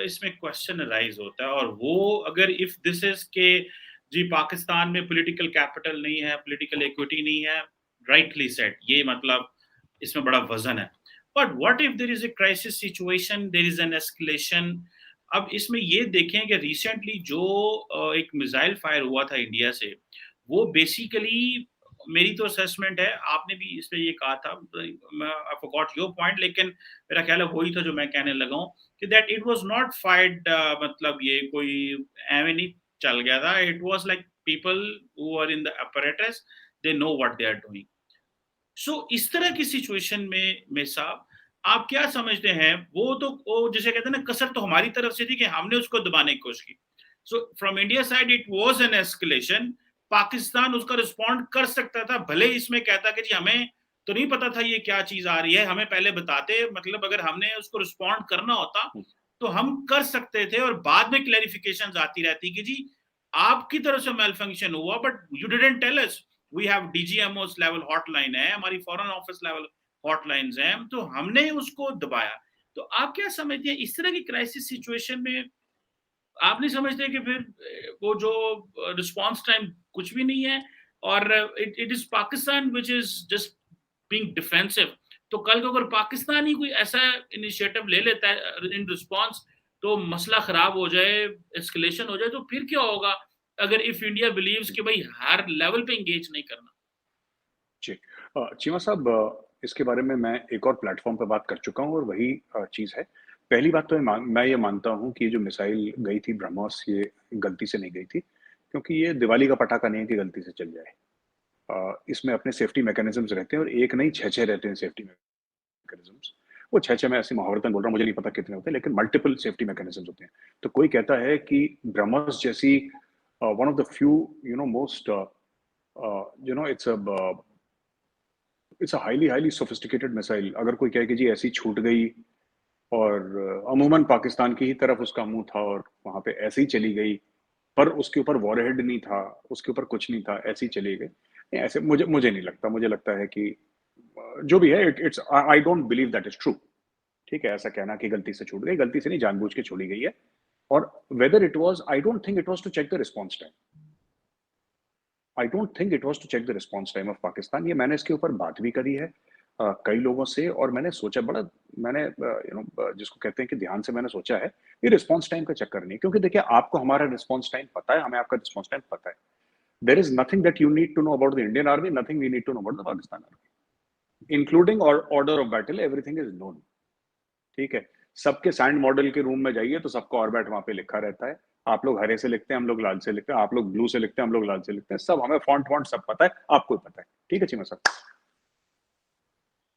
इसमें question rise होता है, और वो अगर इफ दिस इज के जी पाकिस्तान में पॉलिटिकल कैपिटल नहीं है, पॉलिटिकल इक्विटी नहीं है, राइटली सेट, ये मतलब इसमें बड़ा वजन है। But what if there is a crisis situation, there is an escalation. अब इसमें ये देखें कि रिसेंटली जो एक मिसाइल फायर हुआ था इंडिया से, वो बेसिकली, मेरी तो असेसमेंट है, आपने भी इस पे ये कहा था, आई फॉरगॉट योर पॉइंट, लेकिन मेरा ख्याल है वही था जो मैं कहने लगा हूँ, कि that it was not fired, मतलब ये कोई एवे नहीं चल गया था, it was like people who are in the apparatus, they know what they are doing. So इस तरह की सिचुएशन में साहब, आप क्या समझते हैं? वो जैसे कहते हैं ना, कसर तो हमारी तरफ से थी कि हमने उसको दबाने की कोशिश की। So from India side it was an escalation. Pakistan उसका रिस्पॉन्ड कर सकता था, भले ही इसमें कहता कि जी हमें तो नहीं पता था ये क्या चीज आ रही है, हमें पहले बताते, मतलब अगर हमने उसको रिस्पॉन्ड करना होता तो हम कर सकते थे, और बाद में क्लैरिफिकेशंस आती रहती कि जी आपकी तरफ से मेल फंक्शन हुआ, but you didn't tell us. We have DGMOs level hotline है, हमारी फॉरेन ऑफिस लेवल हॉटलाइंस हैं, तो हमने उसको दबाया। तो आप क्या समझते हैं इस तरह की क्राइसिस सिचुएशन में? आप नहीं समझते कि फिर वो जो रिस्पांस टाइम कुछ भी नहीं है, और it it is Pakistan which is just being defensive. तो कल को अगर पाकिस्तान ही कोई ऐसा इनिशिएटिव ले लेता है इन रिस्पांस, तो मसला खराब हो जाए, एस्केलेशन हो जाए, तो फिर क्या होगा अगर इफ इंडिया बिलीव्स कि भाई हर लेवल पे एंगेज नहीं करना? जी। चीमा साहब, इसके बारे में मैं एक और प्लेटफॉर्म पे बात कर चुका हूँ और वही चीज़ है। पहली बात तो मैं ये मानता हूँ कि जो मिसाइल गई थी ब्रह्मोस, ये गलती से नहीं गई थी, क्योंकि ये दिवाली का पटाखा नहीं है कि गलती से चल जाए। इसमें अपने सेफ्टी मैकेनिज्म्स रहते हैं, और एक नहीं 6-6 रहते हैं सेफ्टी मैकेनिज्म्स। वो 6-6 मैं ऐसे मुहावरतन बोल रहा हूँ, मुझे नहीं पता कितने होते हैं, लेकिन मल्टीपल सेफ्टी मैकेनिज्म्स होते हैं। तो कोई कहता है कि ब्रह्मोस जैसी one of the few most it's a highly highly sophisticated missile, अगर कोई कहे कि जी ऐसी छूट गई और अमूमन पाकिस्तान की ही तरफ उसका मुंह था और वहां पे ऐसे ही चली गई, पर उसके ऊपर वॉरहेड नहीं था, उसके ऊपर कुछ नहीं था, ऐसे ही चली गई, नहीं, ऐसे मुझे मुझे नहीं लगता। मुझे लगता है कि जो भी है, it's I don't believe that is true. ठीक है, ऐसा कहना कि गलती से छूट गई, गलती से नहीं, जानबूझ के छोड़ी गई है। और whether it was, I don't think it was to check the response time. I don't think it was to check the response time of Pakistan. ये मैंने इसके ऊपर बात भी करी है कई लोगों से, और मैंने सोचा बड़ा, मैंने जिसको कहते हैं कि ध्यान से मैंने सोचा है, ये रिस्पॉन्स टाइम का चक्कर नहीं, क्योंकि देखिए आपको हमारा रिस्पॉन्स टाइम पता है, हमें आपका रिस्पॉन्स टाइम पता है। There is nothing that you need to know about the Indian army, nothing we need to know about the Pakistan army, including order of battle, everything is known. ठीक है, सबके sand model के room में जाइए तो सबका ऑर्बिट वहां पे लिखा रहता है। आप लोग हरे से लिखते हैं, हम लोग लाल से लिखते हैं, आप लोग ब्लू से लिखते हैं, हम लोग लाल से लिखते हैं, सब हमें फॉन्ट वॉन्ट सब पता है, आपको भी पता है। ठीक है चीमा साहब,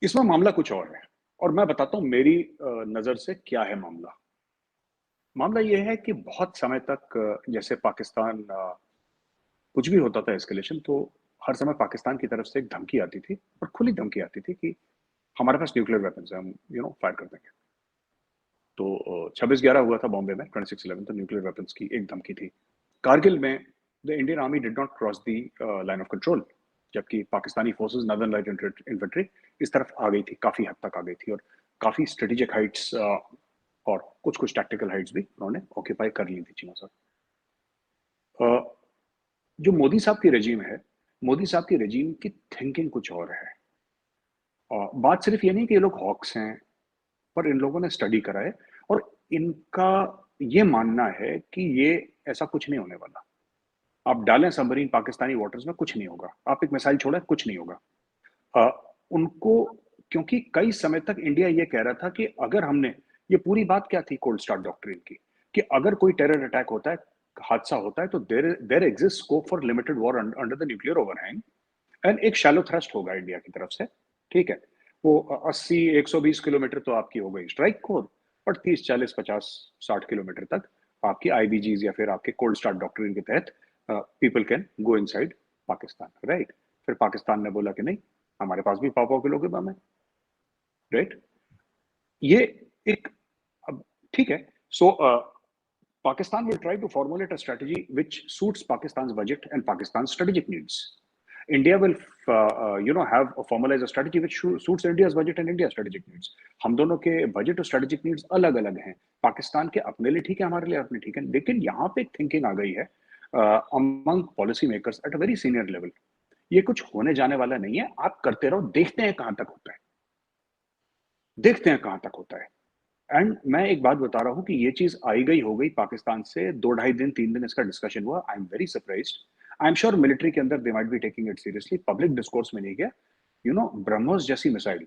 इसमें मामला कुछ और है, और मैं बताता हूं मेरी नजर से क्या है मामला। मामला यह है कि बहुत समय तक जैसे पाकिस्तान कुछ भी होता था एस्केलेशन, तो हर समय पाकिस्तान की तरफ से एक धमकी आती थी, और खुली धमकी आती थी कि हमारे पास न्यूक्लियर वेपन्स है, हम फायर कर देंगे। तो 26/11 हुआ था बॉम्बे में, 26/11, तो न्यूक्लियर वेपन्स की एक धमकी थी। कारगिल में the Indian army did not cross the line of control, जबकि Pakistani forces northern light infantry इस तरफ आ गई थी, काफी हद तक आ गई थी, और काफी स्ट्रेटेजिक हाइट्स और कुछ कुछ टैक्टिकल हाइट्स भी उन्होंने ऑक्यूपाई कर ली थी चीना साहब। जो मोदी साहब की रेजीम है, मोदी साहब की रेजीम की थिंकिंग कुछ और है। बात सिर्फ ये नहीं कि ये लोग हॉक्स हैं, पर इन लोगों ने स्टडी करा है, और इनका ये मानना है कि ये ऐसा कुछ नहीं होने वाला। आप डालें सबमरीन पाकिस्तानी वाटर्स में, कुछ नहीं होगा। आप एक मिसाइल छोड़ें, कुछ नहीं होगा। उनको, क्योंकि कई समय तक इंडिया ये कह रहा था कि अगर हमने, ये पूरी बात क्या थी कोल्ड स्टार्ट डॉक्ट्रिन की, कि अगर कोई टेरर अटैक होता है, हादसा होता है, तो there exist scope for limited war under the nuclear overhang, and एक शैलो थ्रस्ट होगा इंडिया की तरफ से। ठीक है, वो 80-120 किलोमीटर तो आपकी हो गई स्ट्राइक कोर, बट 30-40-50-60 किलोमीटर तक आपकी आईबीजीज या फिर आपके कोल्ड स्टार्ट डॉक्ट्रिन के तहत people can go inside Pakistan, right. फिर पाकिस्तान ने बोला कि नहीं, हमारे पास भी पाव किलो के बम है, राइट। ये एक, अब ठीक है, सो Pakistan will try to formulate a strategy which suits Pakistan's budget and Pakistan's strategic needs. India will have a formalized strategy which suits India's budget and India's strategic needs. हम दोनों के बजट और strategic needs अलग अलग हैं। पाकिस्तान के अपने लिए ठीक है, हमारे लिए अपने ठीक है, लेकिन यहाँ पे एक थिंकिंग आ गई है among policy makers at a very senior level, ये कुछ होने जाने वाला नहीं है, आप करते रहो, देखते हैं कहां तक होता है, देखते हैं कहां तक होता है। एंड मैं एक बात बता रहा हूं कि ये चीज आई गई हो गई पाकिस्तान से 2 ढाई दिन 3 दिन इसका डिस्कशन हुआ। I am very surprised. I am sure military के अंदर they might be taking it seriously, public discourse में नहीं गया। ब्रह्मोस जैसी missile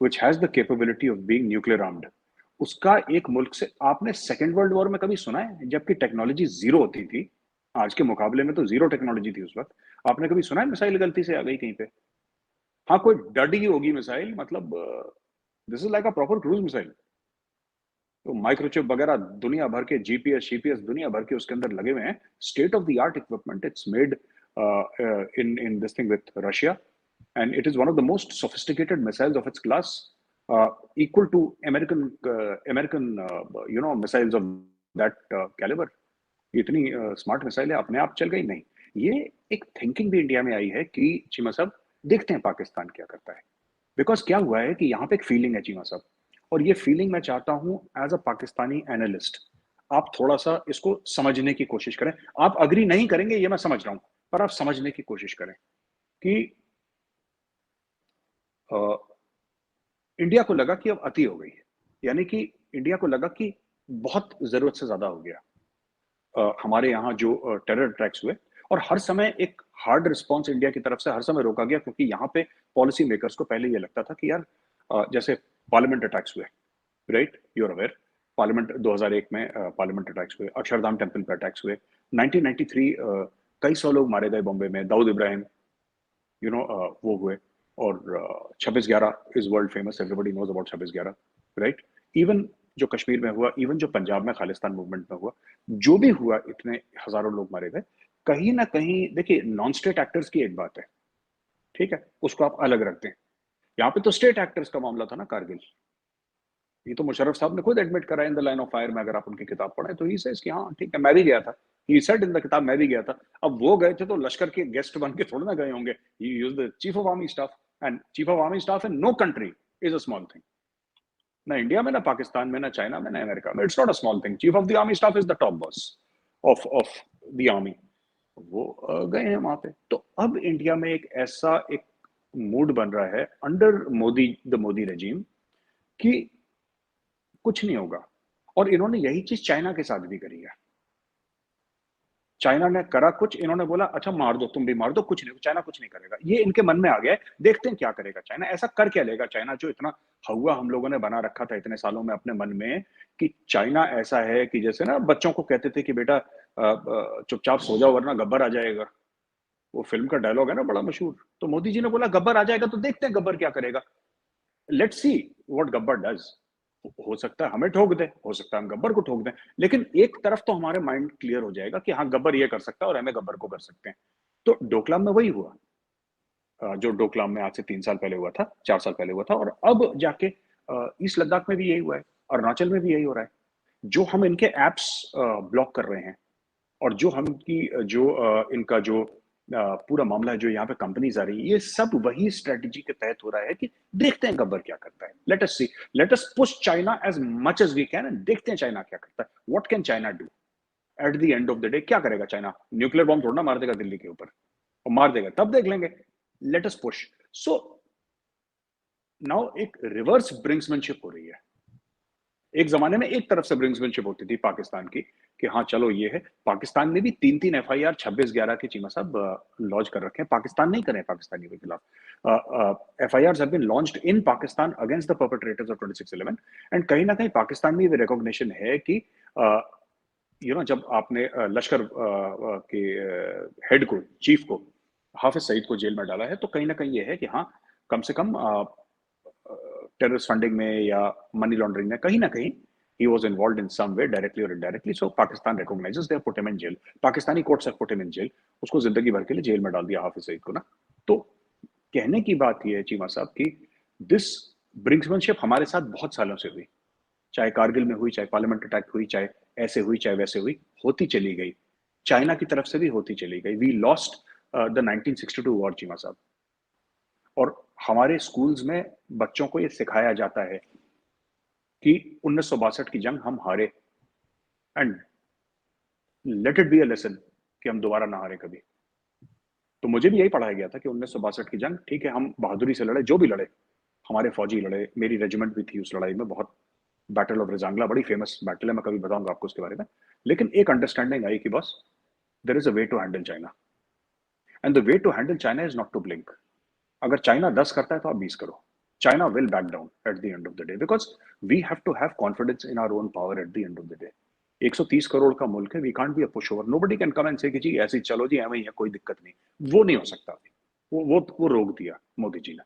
which has the capability of being nuclear armed, उसका एक मुल्क से आपने सेकेंड वर्ल्ड वॉर में कभी सुना है, जबकि टेक्नोलॉजी जीरो होती थी, आज के मुकाबले में तो जीरो टेक्नोलॉजी थी उस वक्त, आपने कभी सुना है मिसाइल गलती से आ गई कहीं पे? हाँ, कोई डट गई होगी मिसाइल, मतलब this is like a proper cruise missile. तो माइक्रोचिप वगैरह दुनिया भर के, जीपीएस दुनिया भर के उसके अंदर लगे हुए हैं, state of the art equipment, it's made in this thing with Russia, and it is one of the most sophisticated missiles of its class, equal to American missiles of that caliber. इतनी smart missile है, अपने आप चल गई नहीं। ये एक thinking भी इंडिया में आई है कि चीमा साहब देखते हैं पाकिस्तान क्या करता है, बिकॉज क्या हुआ है कि यहाँ पे एक फीलिंग है चीमा साहब, और ये फीलिंग मैं चाहता हूँ एज अ पाकिस्तानी एनालिस्ट आप थोड़ा सा इसको समझने की कोशिश करें। आप अग्री नहीं करेंगे ये मैं समझ रहा हूँ, पर आप समझने की कोशिश करें कि इंडिया को लगा कि अब अति हो गई है, यानी कि इंडिया को लगा कि बहुत जरूरत से ज्यादा हो गया। हमारे यहाँ जो टेरर अटैक्स हुए, और हर समय एक हार्ड रिस्पॉन्स इंडिया की तरफ से हर समय रोका गया, क्योंकि यहाँ पे पॉलिसी मेकर्स को पहले ये लगता था कि यार जैसे पार्लियामेंट अटैक्स हुए, right, you are aware, parliament 2001 में पार्लियामेंट अटैक्स हुए, अक्षरधाम टेम्पल पे अटैक्स हुए, 1993 कई 100 लोग मारे गए बॉम्बे में, दाऊद इब्राहिम वो हुए, और 26/11 is world famous, everybody knows about 26/11, right. Even जो कश्मीर में हुआ, इवन जो पंजाब में खालिस्तान मूवमेंट में हुआ, जो भी हुआ, इतने हजारों लोग मारे गए। कहीं ना कहीं देखिए, नॉन स्टेट एक्टर्स की एक बात है, ठीक है, उसको आप अलग रखते हैं। यहाँ पे तो स्टेट एक्टर्स का मामला था ना, कारगिल। ये तो मुशर्रफ साहब ने खुद एडमिट करा in the line of fire में, अगर आप उनकी किताब पढ़े तो ही सेज कि हाँ ठीक है, मैं भी गया था, ही सेड इन द किताब, मैं भी गया था। अब वो गए थे तो लश्कर के गेस्ट बन के थोड़ा ना गए होंगे, he use the chief of army staff, and chief of army staff in no country is a small thing, ना इंडिया में, ना पाकिस्तान में, ना चाइना में, ना अमेरिका में, it's not a small thing. Chief of the army staff is the top boss of the army. वो गए हैं वहां पे। तो अब इंडिया में एक मूड बन रहा है under Modi, the Modi regime, कि कुछ नहीं होगा। और इन्होंने यही चीज चाइना के साथ भी करी है। चाइना ने करा कुछ, इन्होंने बोला अच्छा मार दो, तुम भी मार दो, कुछ नहीं, चाइना कुछ नहीं करेगा। ये इनके मन में आ गया है, देखते हैं क्या करेगा चाइना, ऐसा कर क्या लेगा चाइना, जो इतना हवा हम लोगों ने बना रखा था इतने सालों में अपने मन में, कि चाइना ऐसा है कि जैसे ना बच्चों को कहते थे कि बेटा चुपचाप सो जाओ वरना गब्बर आ जाएगा। वो फिल्म का डायलॉग है ना बड़ा मशहूर। तो मोदी जी ने बोला गब्बर आ जाएगा, तो देखते हैं गब्बर क्या करेगा, let's see what Gabbar does. हो सकता है हमें ठोक दे, हो सकता है हम गब्बर को ठोक दें, लेकिन एक तरफ तो हमारे माइंड क्लियर हो जाएगा कि हाँ गब्बर ये कर सकता है और हमें गब्बर को कर सकते हैं। तो डोकलाम में वही हुआ, जो डोकलाम में आज से 3 साल पहले हुआ था, 4 साल पहले हुआ था, और अब जाके ईस्ट लद्दाख में भी यही हुआ है, अरुणाचल में भी यही हो रहा है। जो हम इनके एप्स ब्लॉक कर रहे हैं, और जो हम की जो इनका जो पूरा मामला है, जो यहाँ पे कंपनीज आ रही है, ये सब वही स्ट्रेटजी के तहत हो रहा है कि देखते हैं गब्बर क्या करता है, let us see, let us push China as much as we can, and देखते हैं चाइना क्या करता है, what can China do at the end of the day. क्या करेगा चाइना? न्यूक्लियर बॉम्ब थोड़ा ना मार देगा दिल्ली के ऊपर, और मार देगा तब देख लेंगे, late us push. So now एक रिवर्स ब्रिंक्समैनशिप हो रही है। एक जमाने में एक तरफ से ब्रिंक्समैनशिप होती थी पाकिस्तान की, कि हाँ चलो ये है। पाकिस्तान ने भी 3-3 एफआईआर 26/11 के चीमा साहब लॉन्च कर रखे हैं, पाकिस्तान नहीं करे पाकिस्तानियों के खिलाफ। FIRs have been launched in Pakistan against the perpetrators of 26/11, and कहीं ना कहीं पाकिस्तान में भी रिकॉग्निशन है कि जब आपने लश्कर के हेड को, चीफ को, हाफिज सईद को जेल में डाला है, तो कहीं ना कहीं ये है कि हाँ कम से कम टेररिस्ट फंडिंग में या मनी लॉन्ड्रिंग में कहीं ना कहीं he was involved in some way, directly or indirectly, so Pakistan recognizes, they have put him in jail, Pakistani courts have put him in jail, उसको जिंदगी भर के लिए जेल में डाल दिया हाफिज सईद को ना। तो कहने की बात ये है चीमा साहब कि दिस ब्रिंक्समैनशिप हमारे साथ बहुत सालों से हुई, चाहे कारगिल में हुई, चाहे पार्लियामेंट अटैक हुई, चाहे ऐसे हुई, चाहे वैसे हुई, होती चली गई। चाइना की तरफ से भी होती चली गई। We lost the 1962 war, Cheema साहब। और हमारे स्कूल्स में बच्चों को ये सिखाया जाता है कि 1962 की जंग हम हारे, and let it be a lesson कि हम दोबारा ना हारे कभी। तो मुझे भी यही पढ़ाया गया था कि 1962 की जंग, ठीक है, हम बहादुरी से लड़े, जो भी लड़े, हमारे फौजी लड़े, मेरी रेजिमेंट भी थी उस लड़ाई में, बहुत, बैटल ऑफ रिजांगला बड़ी फेमस बैटल है, मैं कभी बताऊंगा आपको उसके बारे में। लेकिन एक अंडरस्टैंडिंग आई कि बस there is a way to handle China, and the way to handle China is not to blink. अगर चाइना 10 करता है तो आप 20 करो। China will back down at the end of the day, because we have to have confidence in our own power at the end of the day. 130 crore का मुल्क है, we can't be a pushover, nobody can come and से कि जी ऐसे ही चलो जी, एवं ही है, कोई दिक्कत नहीं। वो नहीं हो सकता। वो रोक दिया मोदी जी ने।